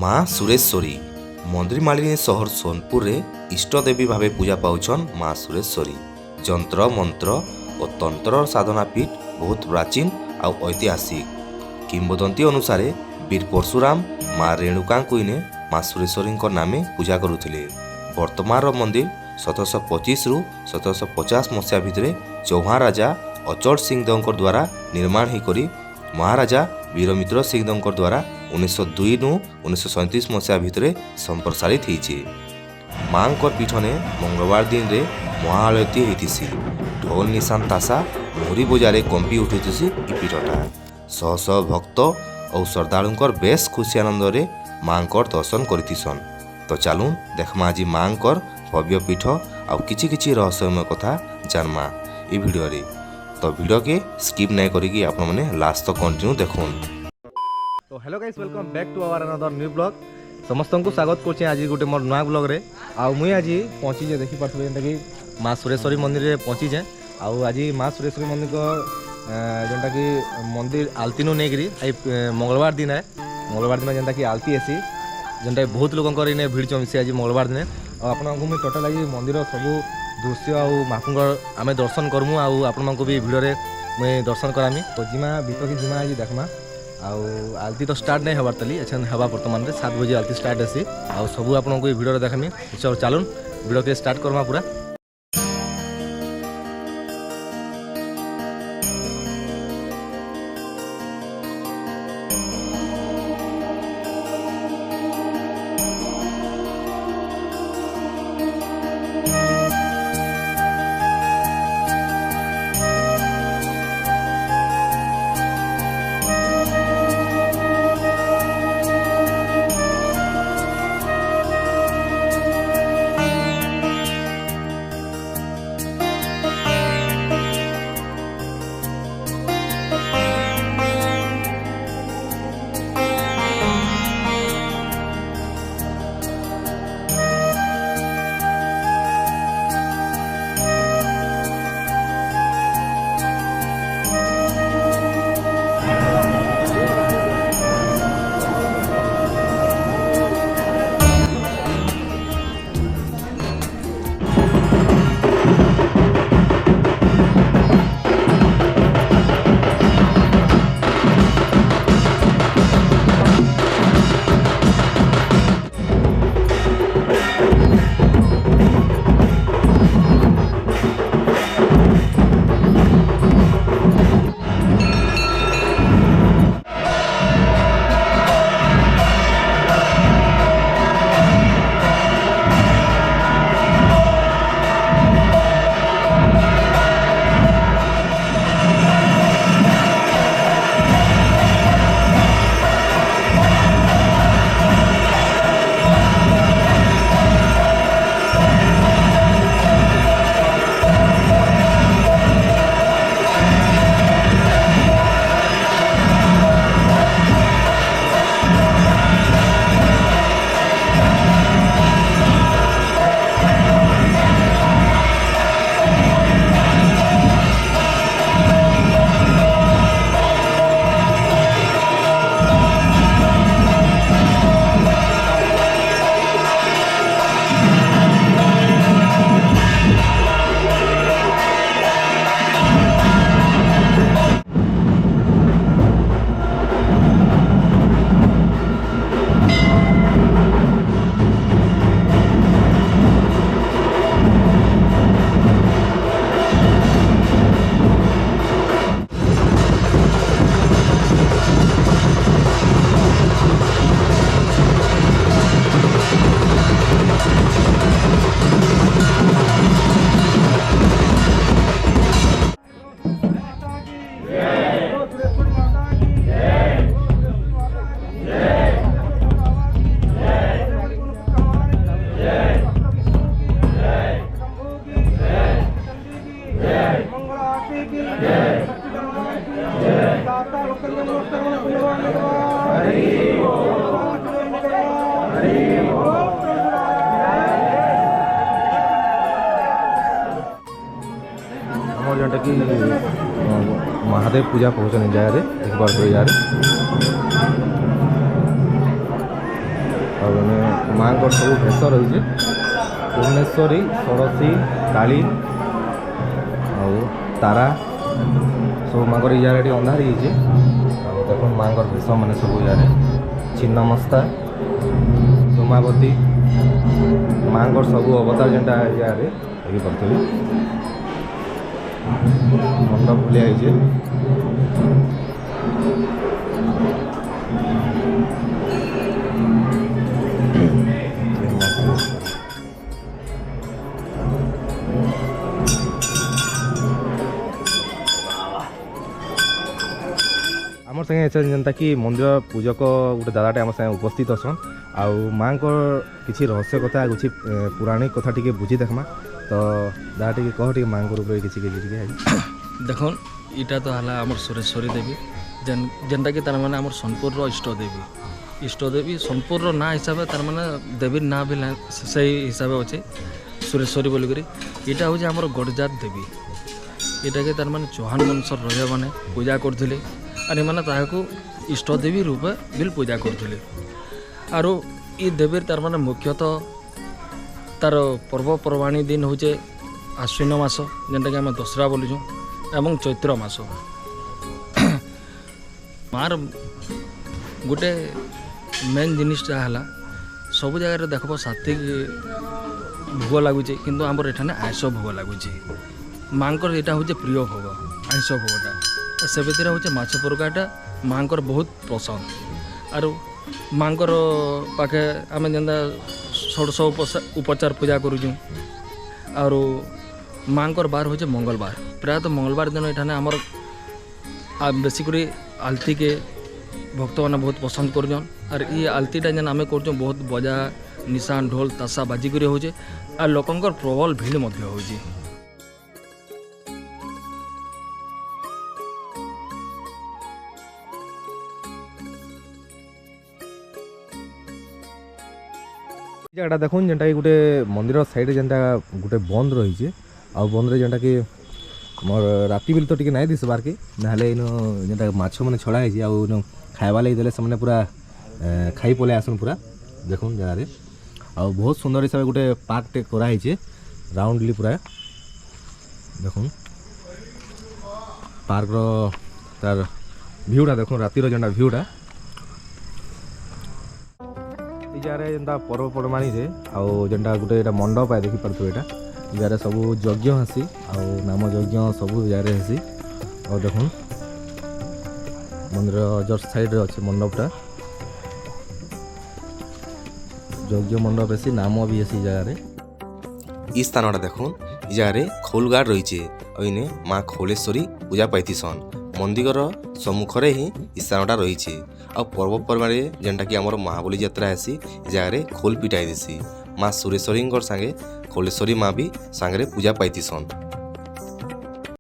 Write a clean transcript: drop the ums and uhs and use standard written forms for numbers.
माँ सुरेश्वरी मंदिर मालिनी सहर सोनपुर रे इष्ट देवी भावे पूजा पाउछन माँ सुरेश्वरी। जंत्र मंत्र और तंत्र साधना पीठ बहुत प्राचीन और ऐतिहासिक। किंवदंती अनुसार वीर परशुराम माँ रेणुका इने माँ सुरेश्वरी नामे पूजा करुथिले। वर्तमान मंदिर 1725 रु 1750 मसीहा भितर चौहान राजा अचल सिंह देव द्वारा निर्माण होकर महाराजा वीरमित्र सिंह देव द्वारा 1902 नु 1937 मसीहा भितर संप्रसारित होती। माँ पीठ ने मंगलवार दिन रे महाआलती होती। ढोल निशान तासा मोहरी बजारे कंपी उठुसी पीठटा। शह शह भक्त और श्रद्धालुंकर बेस खुशी आनंद रे माँ दर्शन करथिसन। तो चलूँ देखमा आज माँ भव्य पीठ आ किछि किछि रहस्यमय कथा जानमा ये वीडियो रे। तो वीडियो के स्किप नहीं करिकी आपण माने लास्ट तक कंटिन्यू देखुन। तो hello guys, welcome back to our another new blog. समस्त को स्वागत करछे आज गोटे मोर नया ब्लॉग रे। आ मुई आज पहुंची जे देखि पाथबे जेंता कि माँ सुरेश्वरी मंदिर रे पहुंची जे। आ आज माँ सुरेश्वरी मंदिर को जेंता कि मंदिर आलती नु नेगरी मंगलवार दिन है। मंगलवार दिन जेंता कि आलती आसी जेंटा बहुत लोगंकर इने भीड़ जमिसे आज मंगलवार दिन। आपको मुझे टोटाल आज मंदिर सब दृश्य आपुर आम दर्शन करमु आपण भी भिड़े मुझे दर्शन करामी। तो जिमा भीतर की जिमा आज देखमा आलती तो स्टार्ट नहीं हबार तली अच्छा हवा बर्तमान 7 बजे आलती स्टार्ट आसी सब आपको भिडियो देखामी। चलून भिडियो के स्टार्ट करमा पूरा। जोटा कि महादेव पूजा पहुँचने जगह देख पार जगह ଆଉ ମାନେ ମାଆଙ୍କର ସବୁ ଭେଷ ରହିଛେ ଭୁବନେଶ୍ୱରୀ ଷୋଡ଼ଶୀ କାଳୀ ଆଉ ତାରା ସବୁ ମାଆଙ୍କର ଇଆଡ଼େ ଟିକେ ଅନ୍ଧାର ହେଇଛେ। ଆଉ ଦେଖୁନ୍ ମାଆଙ୍କର ଭେଷ ମାନେ ସବୁ ଇଆଡ଼େ ଛିନ୍ନମସ୍ତା ଧୂମାବତୀ ମାଆଙ୍କର ସବୁ ଅବତାର ଯେନ୍ଟା ଇଆଡ଼େ ଦେଖିପାରୁଥିବେ। ମଣ୍ଡପ ଭଳିଆ ହେଇଛେ। আমার সাথে আছে যেটা কি মন্দির পূজক গোটে দাদাটে আমার সাথে উপস্থিত অছন আউ মাঙ্কর কিছু রহস্য কথা কিছু পৌরাণিক কথা টিকে বুঝি দেখমা তো দাদা টিকে কহ টিকে মাঙ্কর উপরে কিছু কিছু টিকে দেখুন ইটা তো হল আমার সুরেশ্বরী দেবী যেটা কি তার মানে আমার সোনপুর ইষ্টদেবী সোনপুর না হিসাবে তার মানে দেবীর না বি সেই হিসাবে অছে সুরেশ্বরী বলিকি এটা হচ্ছে আমার গড়জাত দেবী এটাকে তার মানে চৌহান বংশর রাজা মানে পূজা করলে আর এমানে তাহাকে ইষ্টদেবী রূপে বিল পূজা করলে আর ই দেবীর তার মানে মুখ্যতঃ তার পর্বপর্বাণী দিন হচ্ছে আশ্বিন মাস যেটাকে আমি দশরা বলিছুঁ এবং চৈত্র মাস মার গোটে মেন জিনিসটা হল সবু জায়গায় দেখব সাত্বিক ভোগ লাগুছে কিন্তু আমার এখানে আইঁষ ভোগ লাগুছে মাঙ্কর এটা হচ্ছে প্রিয় ভোগ আইঁষ ভোগটা সে ভিতরে হচ্ছে মাছ পরকাটা মাঙ্কর বহুত পসন্দ আর মাঙ্কর পাখে আমি যেটা ষোড়শ উপচার পূজা করুছুঁ আর মাঙ্কর বার হচ্ছে মঙ্গলবার প্রায়তঃ মঙ্গলবার দিন এখানে আমার বেশি করে আলতিকে ভক্ত মানে বহুত পছন্দ করছন আর এই আলতিটা যেন আমি করছুঁ বহুত বজা নিশান ঢোল তাসা বাজিকি হচ্ছে আর লোকঙ্কর প্রবল ভিড় মধ্যে হচ্ছে জায়গাটা দেখুন যেটা কি গোটে মন্দির সাইডে যেটা গোটে বন্ধ রয়েছে আর বন্ধরে যেটা কি মোর রাতি বেলে তো টিকে নাই দিসবার কি নাহলে ইনো যেটা মাছ মানে ছড়া হয়েছে আর ইনো খাইবা লাগি দেলে ସେମାନେ পুরা খাই পলাই আসুন পুরা দেখুন জায়গায় আর বহুত সুন্দর হিসাবে গোটে পার্কটে করা হয়েছে রাউন্ডলি পুরা দেখুন পার্কর তার ভিউটা দেখুন রাতির যেটা ভিউটা এই জায়গায় যেটা পର୍ବপর্বাণীরে আউ যেটা গোটে এটা মণ্ডপ আয় দেখিপারুথিবে এটা জায়গায় সবু যজ্ঞ হেসি আউ নাম যজ্ঞ সবু জায়গায় হেসি আর দেখুন মন্দির জস্ট সাইড্রে অছে মণ্ডপটা যজ্ঞ মণ্ডপ হেসি নাম বি হেসি জায়গায় ଇ ସ୍ଥାନଟା ଦେଖୁନ୍ ଇ ଜାଗାରେ ଖୋଲଗାଡ଼ ରହିଛେ ଆଉ ଇନେ ମା ଖୋଲେଶ୍ୱରୀ ପୂଜା ପାଇଥିସନ୍ ମନ୍ଦିରର ସମ୍ମୁଖରେ ହିଁ ଇ ସ୍ଥାନଟା ରହିଛେ ଆଉ ପର୍ବପର୍ବାଣିରେ ଯେନ୍ଟାକି ଆମର ମହାବଳୀ ଯାତ୍ରା ହେସି ଏ ଜାଗାରେ ଖୋଲ ପିଟା ହେଇଥିସି ମା ସୁରେଶ୍ୱରୀଙ୍କର ସାଙ୍ଗେ ଖୋଲେଶ୍ୱରୀ ମା ବି ସାଙ୍ଗରେ ପୂଜା ପାଇଥିସନ୍।